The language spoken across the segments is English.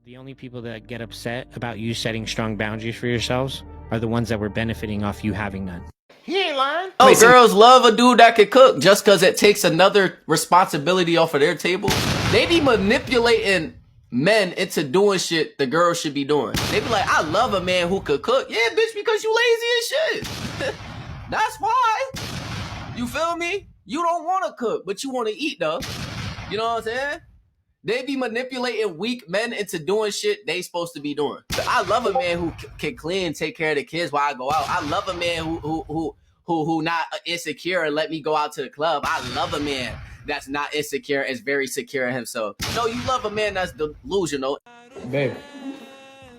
The only people that get upset about you setting strong boundaries for yourselves are the ones that were benefiting off you having none. He ain't lying. Oh, girls love a dude that can cook just because it takes another responsibility off of their table. They be manipulating men into doing shit the girls should be doing. They be like, I love a man who could cook. Yeah, bitch, because you lazy as shit. That's why. You feel me? You don't want to cook, but you want to eat though. You know what I'm saying? They be manipulating weak men into doing shit they supposed to be doing. I love a man who can clean, take care of the kids while I go out. I love a man who not insecure and let me go out to the club. I love a man that's not insecure, is very secure in himself. No, you love a man that's delusional. Babe,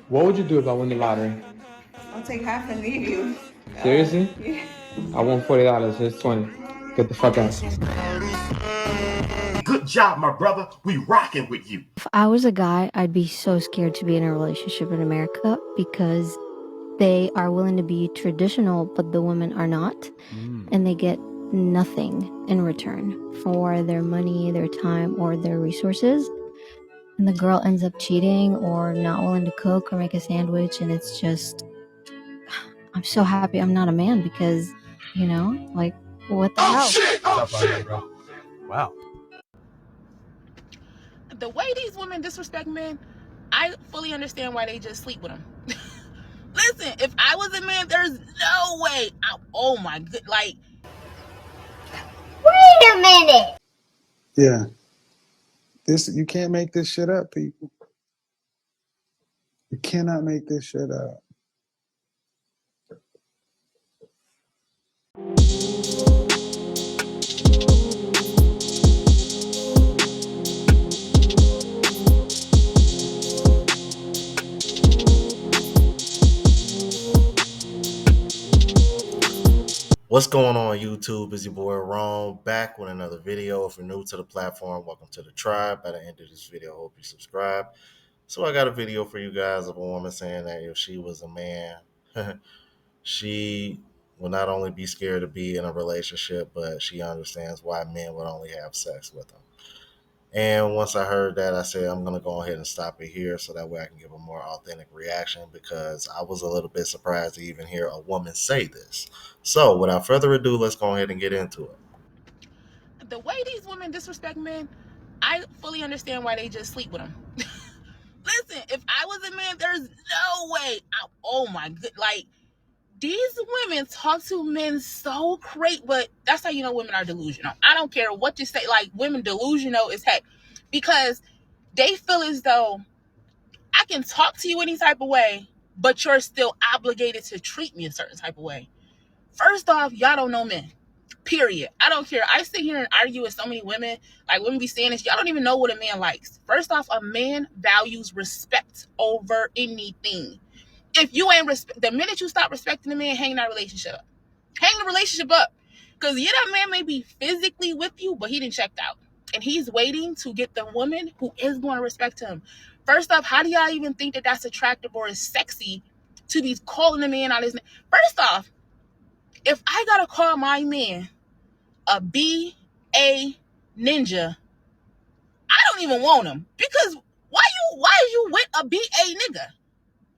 what would you do if I win the lottery? I'll take half and leave you. Seriously? Yeah. I won $40. Here's 20. Get the fuck out. Good job, my brother. We rocking with you. If I was a guy, I'd be so scared to be in a relationship in America because they are willing to be traditional, but the women are not. And they get nothing in return for their money, their time, or their resources. And the girl ends up cheating or not willing to cook or make a sandwich. And it's just, I'm so happy I'm not a man because, you know, like, what the hell? Shit! Oh, shit! Wow. The way these women disrespect men, I fully understand why they just sleep with them. Listen, if I was a man, there's no way. Oh my god, like. Wait a minute. Yeah. You can't make this shit up, people. You cannot make this shit up. What's going on, YouTube? It's your boy Ron back with another video. If you're new to the platform, welcome to the tribe. By the end of this video, I hope you subscribe. So I got a video for you guys of a woman saying that if she was a man, she will not only be scared to be in a relationship, but she understands why men would only have sex with them. And once I heard that, I said, I'm going to go ahead and stop it here so that way I can give a more authentic reaction, because I was a little bit surprised to even hear a woman say this. So without further ado, let's go ahead and get into it. The way these women disrespect men, I fully understand why they just sleep with them. Listen, if I was a man, there's no way. Oh my god, like, these women talk to men so great, but that's how you know women are delusional. I don't care what you say, like, women delusional as heck, because they feel as though I can talk to you any type of way, but you're still obligated to treat me a certain type of way. First off, y'all don't know men. Period. I don't care. I sit here and argue with so many women. Like, women be saying this, y'all don't even know what a man likes. First off, a man values respect over anything. If you ain't the minute you stop respecting a man, hang that relationship up. Hang the relationship up. Because yeah, that man may be physically with you, but he didn't check out. And he's waiting to get the woman who is going to respect him. First off, how do y'all even think that that's attractive or is sexy to be calling a man out his name? First off, if I got to call my man a B.A. ninja, I don't even want him. Because why are you with a B.A. nigga?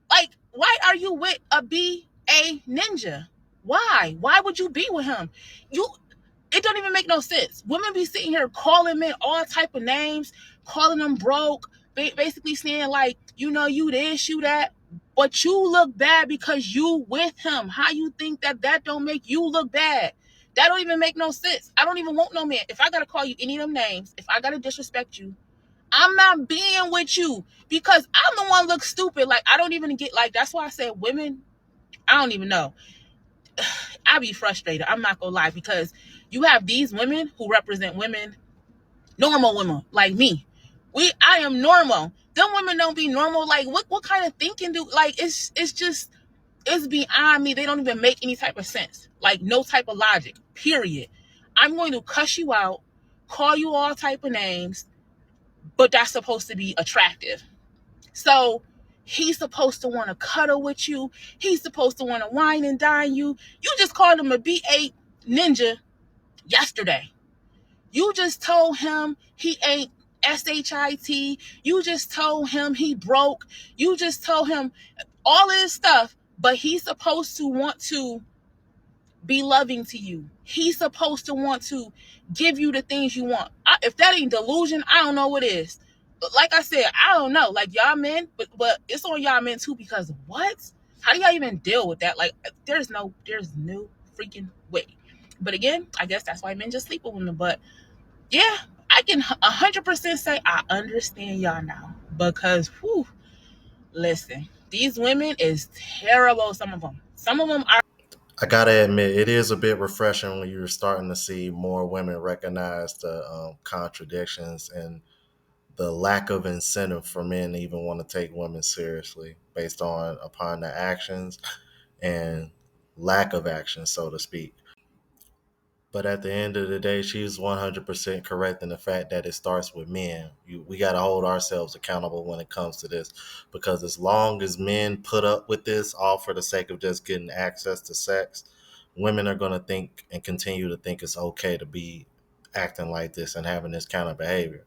Like, why are you with a B.A. ninja? Why? Why would you be with him? It don't even make no sense. Women be sitting here calling men all type of names, calling them broke, basically saying like, you know, you this, you that, but you look bad because you with him. How you think that don't make you look bad? That don't even make no sense. I don't even want no man. If I gotta call you any of them names, if I gotta disrespect you, I'm not being with you because I'm the one look stupid. Like, I don't even get, like, that's why I said women, I don't even know. I be frustrated. I'm not gonna lie, because you have these women who represent women, normal women like me. I am normal. Them women don't be normal. Like, what kind of thinking like, it's beyond me. They don't even make any type of sense. Like, no type of logic, period. I'm going to cuss you out, call you all type of names, but that's supposed to be attractive. So he's supposed to want to cuddle with you. He's supposed to want to wine and dine you. You just called him a B.A. ninja yesterday. You just told him he ain't SHIT. You just told him he broke. You just told him all of this stuff, but he's supposed to want to be loving to you. He's supposed to want to give you the things you want. If that ain't delusion, I don't know what is. But like I said, I don't know. Like y'all men, but it's on y'all men too, because what? How do y'all even deal with that? Like there's no freaking way. But again, I guess that's why men just sleep with women. But yeah, I can 100% say I understand y'all now, because whew, listen, these women is terrible. Some of them are. I gotta admit, it is a bit refreshing when you're starting to see more women recognize the contradictions and the lack of incentive for men to even want to take women seriously based on upon the actions and lack of action, so to speak. But at the end of the day, she's 100% correct in the fact that it starts with men. We got to hold ourselves accountable when it comes to this, because as long as men put up with this, all for the sake of just getting access to sex, women are going to think and continue to think it's okay to be acting like this and having this kind of behavior.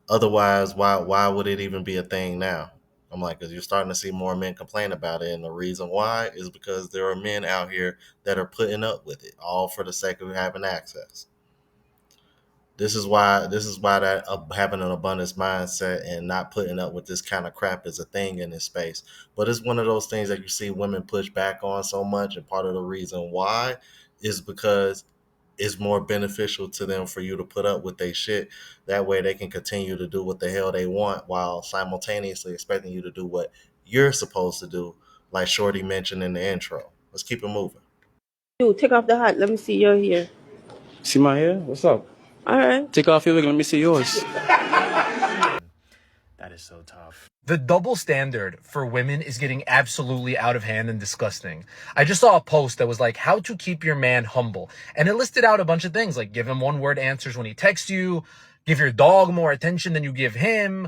Otherwise, why would it even be a thing now? I'm like, because you're starting to see more men complain about it, and the reason why is because there are men out here that are putting up with it, all for the sake of having access. This is why that having an abundance mindset and not putting up with this kind of crap is a thing in this space. But it's one of those things that you see women push back on so much, and part of the reason why is because it's more beneficial to them for you to put up with their shit. That way they can continue to do what the hell they want while simultaneously expecting you to do what you're supposed to do, like Shorty mentioned in the intro. Let's keep it moving. Dude, take off the hat. Let me see your hair. See my hair? What's up? All right. Take off your wig. Let me see yours. That is so tough. The double standard for women is getting absolutely out of hand and disgusting. I just saw a post that was like, how to keep your man humble. And it listed out a bunch of things, like give him one-word answers when he texts you, give your dog more attention than you give him,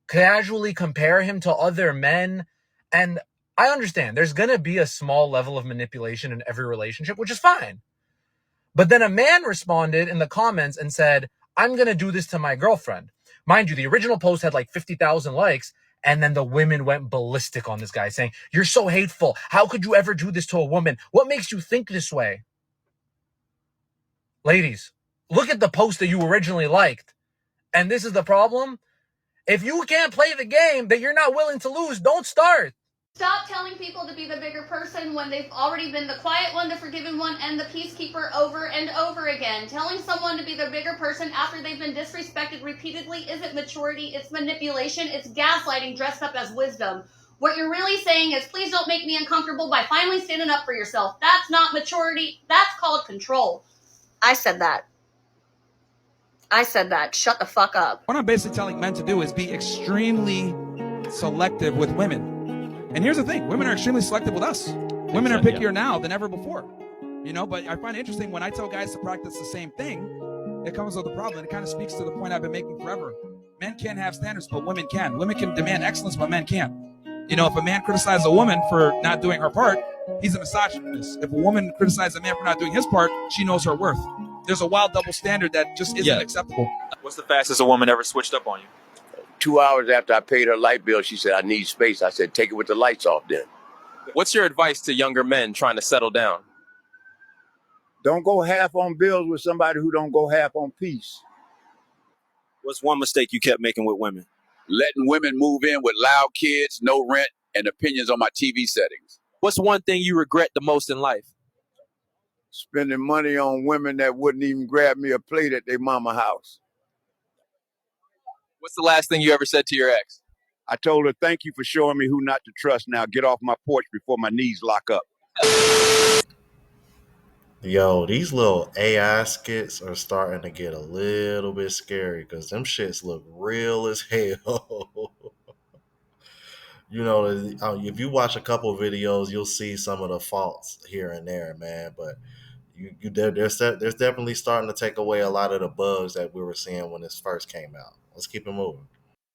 casually compare him to other men. And I understand there's going to be a small level of manipulation in every relationship, which is fine. But then a man responded in the comments and said, I'm going to do this to my girlfriend. Mind you, the original post had like 50,000 likes. And then the women went ballistic on this guy saying, you're so hateful. How could you ever do this to a woman? What makes you think this way? Ladies, look at the post that you originally liked. And this is the problem. If you can't play the game that you're not willing to lose, don't start. Stop telling people to be the bigger person when they've already been the quiet one, the forgiven one, and the peacekeeper over and over again. Telling someone to be the bigger person after they've been disrespected repeatedly isn't maturity, it's manipulation, it's gaslighting dressed up as wisdom. What you're really saying is, please don't make me uncomfortable by finally standing up for yourself. That's not maturity, that's called control. I said that. Shut the fuck up. What I'm basically telling men to do is be extremely selective with women. And here's the thing, women are extremely selective with us. Women are pickier now than ever before. You know, but I find it interesting when I tell guys to practice the same thing, it comes with a problem. It kind of speaks to the point I've been making forever. Men can't have standards, but women can. Women can demand excellence, but men can't. You know, if a man criticizes a woman for not doing her part, he's a misogynist. If a woman criticizes a man for not doing his part, she knows her worth. There's a wild double standard that just isn't acceptable. What's the fastest a woman ever switched up on you? 2 hours after I paid her light bill, she said, I need space. I said, take it with the lights off then. What's your advice to younger men trying to settle down? Don't go half on bills with somebody who don't go half on peace. What's one mistake you kept making with women? Letting women move in with loud kids, no rent, and opinions on my TV settings. What's one thing you regret the most in life? Spending money on women that wouldn't even grab me a plate at their mama house. What's the last thing you ever said to your ex? I told her, thank you for showing me who not to trust. Now get off my porch before my knees lock up. Yo, these little AI skits are starting to get a little bit scary because them shits look real as hell. You know, if you watch a couple videos, you'll see some of the faults here and there, man. But there's definitely starting to take away a lot of the bugs that we were seeing when this first came out. Let's keep it moving.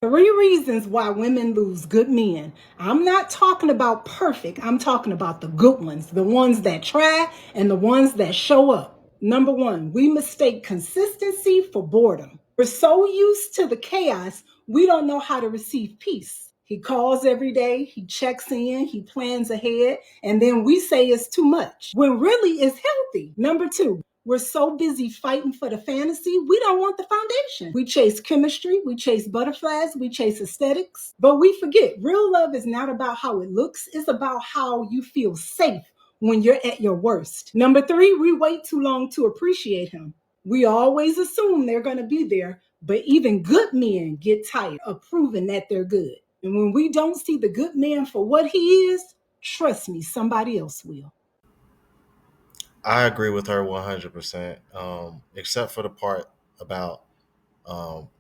3 reasons why women lose good men. I'm not talking about perfect. I'm talking about the good ones, the ones that try and the ones that show up. Number 1, we mistake consistency for boredom. We're so used to the chaos, we don't know how to receive peace. He calls every day, he checks in, he plans ahead, and then we say it's too much, when really it's healthy. Number two, we're so busy fighting for the fantasy, we don't want the foundation. We chase chemistry, we chase butterflies, we chase aesthetics, but we forget real love is not about how it looks, it's about how you feel safe when you're at your worst. Number three, we wait too long to appreciate him. We always assume they're going to be there, but even good men get tired of proving that they're good. And when we don't see the good man for what he is, trust me, somebody else will. I agree with her 100%, except for the part about um,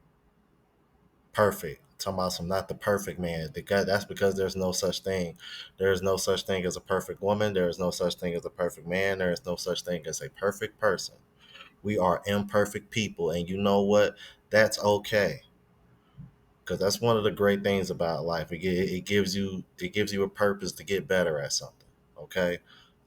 perfect. Talking about some not the perfect man. That's because there's no such thing. There is no such thing as a perfect woman. There is no such thing as a perfect man. There is no such thing as a perfect person. We are imperfect people, and you know what? That's okay, because that's one of the great things about life. It gives you a purpose to get better at something. Okay,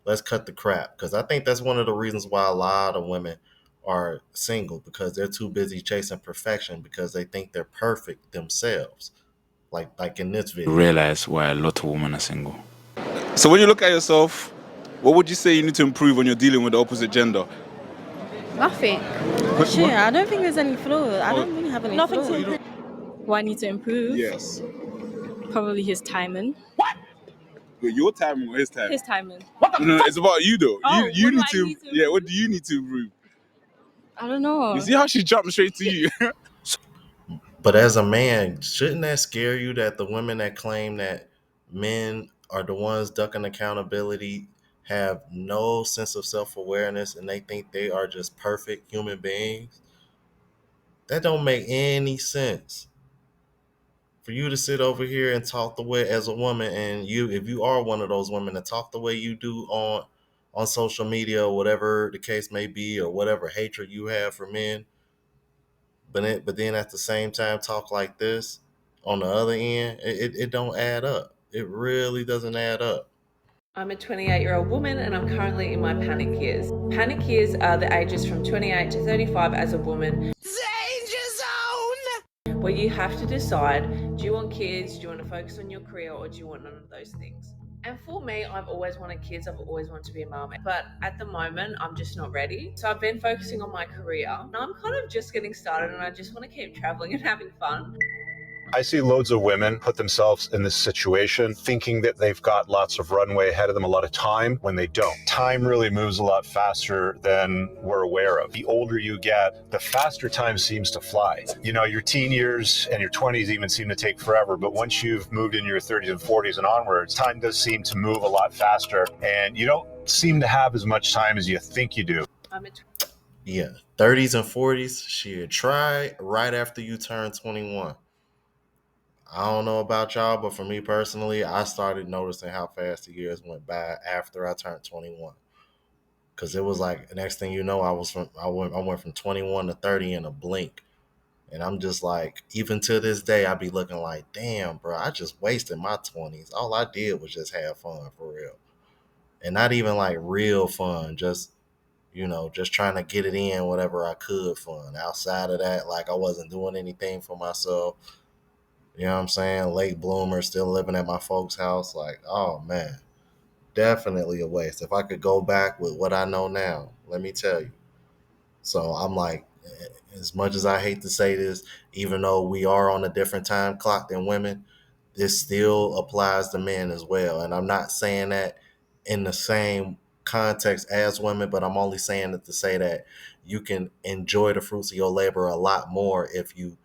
let's cut the crap, because I think that's one of the reasons why a lot of women are single, because they're too busy chasing perfection because they think they're perfect themselves. Like in this video. Realize why a lot of women are single. So when you look at yourself, what would you say you need to improve when you're dealing with the opposite gender? Nothing. I don't think there's any flaws. I don't really have any Nothing flaws. to improve. What I need to improve? Yes. Probably his timing. Your timing or his timing? His timing. No, it's about you though. Oh, you what do need I to. need to Yeah, what do you need to improve? I don't know. You see how she jumped straight to you? But as a man, shouldn't that scare you that the women that claim that men are the ones ducking accountability have no sense of self-awareness and they think they are just perfect human beings? That don't make any sense. For you to sit over here and talk the way as a woman, and if you are one of those women that talk the way you do on social media or whatever the case may be, or whatever hatred you have for men, but then at the same time talk like this on the other end, it don't add up. It really doesn't add up. I'm a 28-year-old woman and I'm currently in my panic years. Panic years are the ages from 28 to 35 as a woman. Danger zone! Where you have to decide, do you want kids, do you want to focus on your career, or do you want none of those things? And for me, I've always wanted kids, I've always wanted to be a mom, but at the moment, I'm just not ready. So I've been focusing on my career. Now I'm kind of just getting started and I just want to keep traveling and having fun. I see loads of women put themselves in this situation thinking that they've got lots of runway ahead of them, a lot of time, when they don't. Time really moves a lot faster than we're aware of. The older you get, the faster time seems to fly. You know, your teen years and your 20s even seem to take forever, but once you've moved into your 30s and 40s and onwards, time does seem to move a lot faster, and you don't seem to have as much time as you think you do. Yeah, 30s and 40s, shit, try right after you turn 21. I don't know about y'all, but for me personally, I started noticing how fast the years went by after I turned 21. Cause it was like the next thing you know, I went from 21 to 30 in a blink. And I'm just like, even to this day, I be looking like, damn, bro, I just wasted my 20s. All I did was just have fun for real. And not even like real fun, just just trying to get it in whatever I could fun. Outside of that, like I wasn't doing anything for myself. You know what I'm saying? Late bloomer, still living at my folks' house. Like, oh man, definitely a waste. If I could go back with what I know now, let me tell you. So I'm like, as much as I hate to say this, even though we are on a different time clock than women, this still applies to men as well. And I'm not saying that in the same context as women, but I'm only saying it to say that you can enjoy the fruits of your labor a lot more if you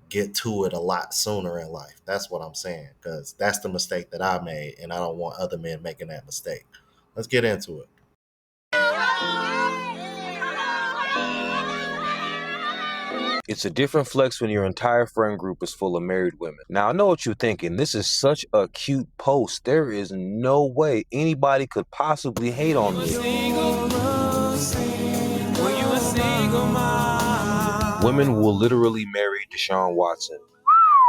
get to it a lot sooner in life. That's what I'm saying, because that's the mistake that I made, and I don't want other men making that mistake. Let's get into it. It's a different flex when your entire friend group is full of married women. Now, I know what you're thinking. This is such a cute post. There is no way anybody could possibly hate on me. Women will literally marry Deshaun Watson,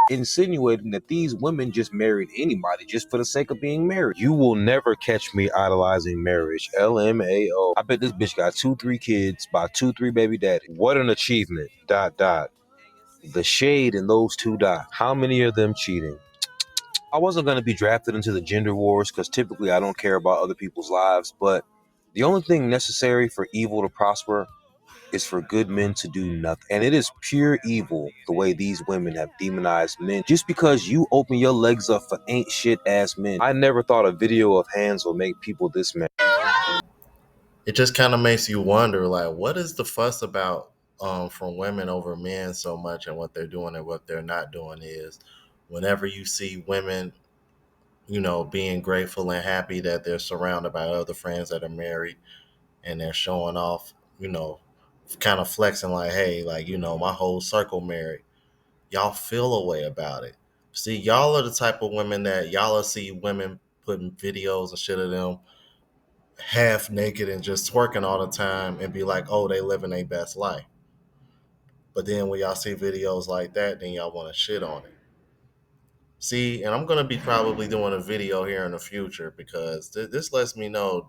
insinuating that these women just married anybody just for the sake of being married. You will never catch me idolizing marriage. LMAO. I bet this bitch got 2-3 kids by 2-3 baby daddy. What an achievement. ... The shade in those two dots. How many of them cheating? I wasn't going to be drafted into the gender wars because typically I don't care about other people's lives, but the only thing necessary for evil to prosper is for good men to do nothing. And it is pure evil the way these women have demonized men just because you open your legs up for ain't shit ass men. I never thought a video of hands will make people this mad. It just kind of makes you wonder, like, what is the fuss about from women over men so much, and what they're doing and what they're not doing is whenever you see women, being grateful and happy that they're surrounded by other friends that are married and they're showing off, kind of flexing like, hey, like, my whole circle married. Y'all feel a way about it. See, y'all are the type of women that y'all will see women putting videos and shit of them half naked and just twerking all the time and be like, oh, they living their best life. But then when y'all see videos like that, then y'all want to shit on it. See, and I'm going to be probably doing a video here in the future because this lets me know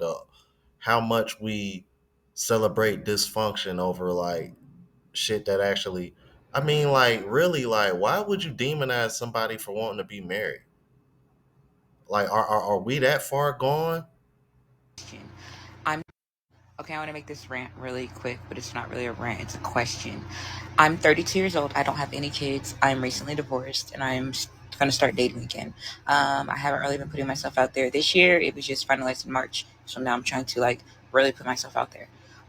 how much we celebrate dysfunction over like shit that actually, I mean, like, really, like, why would you demonize somebody for wanting to be married? Like, are we that far gone? Okay, I want to make this rant really quick, but it's not really a rant, it's a question. I'm 32 years old. I don't have any kids. I'm recently divorced, and I'm going to start dating again. I haven't really been putting myself out there this year. It was just finalized in March, so now I'm trying to, like, really put myself out there.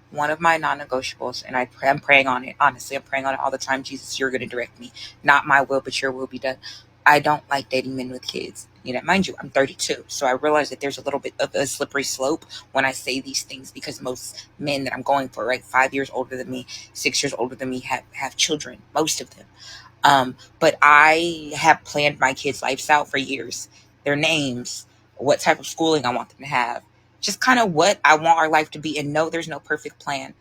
One of my non-negotiables, and I'm praying on it, honestly, I'm praying on it all the time. Jesus, you're going to direct me. Not my will, but your will be done. I don't like dating men with kids. Mind you, I'm 32, so I realize that there's a little bit of a slippery slope when I say these things because most men that I'm going for, right, 5 years older than me, 6 years older than me, have children, most of them. But I have planned my kids' lives out for years, their names, what type of schooling I want them to have, just kind of what I want our life to be. And no, there's no perfect plan.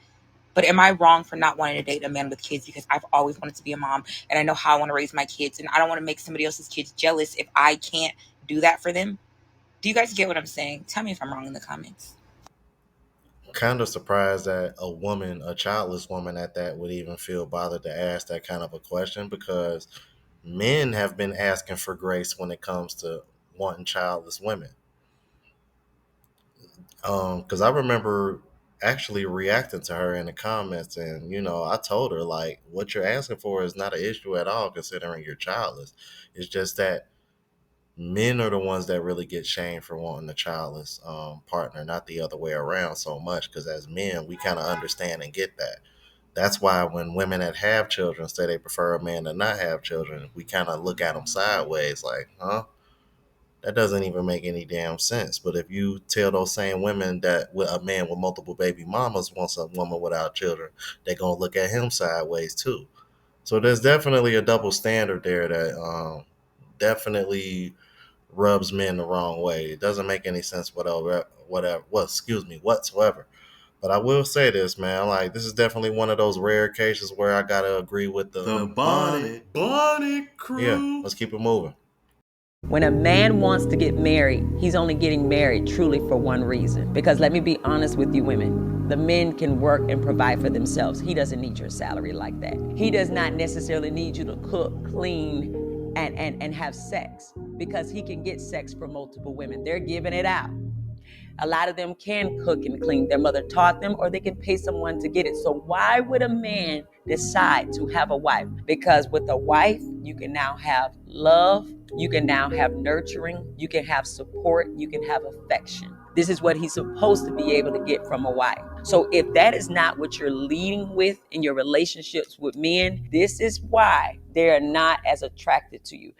But am I wrong for not wanting to date a man with kids? Because I've always wanted to be a mom and I know how I want to raise my kids. And I don't want to make somebody else's kids jealous if I can't do that for them. Do you guys get what I'm saying? Tell me if I'm wrong in the comments. Kind of surprised that a childless woman at that, would even feel bothered to ask that kind of a question because men have been asking for grace when it comes to wanting childless women. Because I remember actually reacting to her in the comments, and I told her like, what you're asking for is not an issue at all, considering you're childless. It's just that men are the ones that really get shamed for wanting a childless partner, not the other way around so much. Because as men, we kind of understand and get that. That's why when women that have children say they prefer a man to not have children, we kind of look at them sideways like, huh? That doesn't even make any damn sense. But if you tell those same women that a man with multiple baby mamas wants a woman without children, they're going to look at him sideways too. So there's definitely a double standard there that definitely rubs men the wrong way. It doesn't make any sense whatsoever. But I will say this, man. Like, this is definitely one of those rare cases where I gotta agree with the Bonnet crew. Yeah, let's keep it moving. When a man wants to get married, he's only getting married truly for one reason. Because let me be honest with you women, the men can work and provide for themselves. He doesn't need your salary like that. He does not necessarily need you to cook, clean, and have sex, because he can get sex from multiple women. They're giving it out. A lot of them can cook and clean. Their mother taught them, or they can pay someone to get it. So why would a man decide to have a wife? Because with a wife, you can now have love, you can now have nurturing, you can have support, you can have affection. This is what he's supposed to be able to get from a wife. So if that is not what you're leading with in your relationships with men, this is why they're not as attracted to you.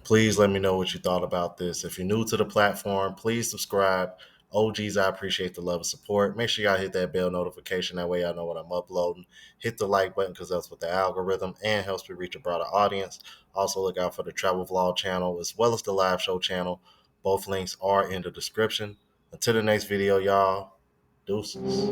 Please let me know what you thought about this. If you're new to the platform, please subscribe. OGs, I appreciate the love and support. Make sure y'all hit that bell notification. That way y'all know when I'm uploading. Hit the like button because that's what the algorithm and helps me reach a broader audience. Also look out for the travel vlog channel as well as the live show channel. Both links are in the description. Until the next video, y'all. Deuces.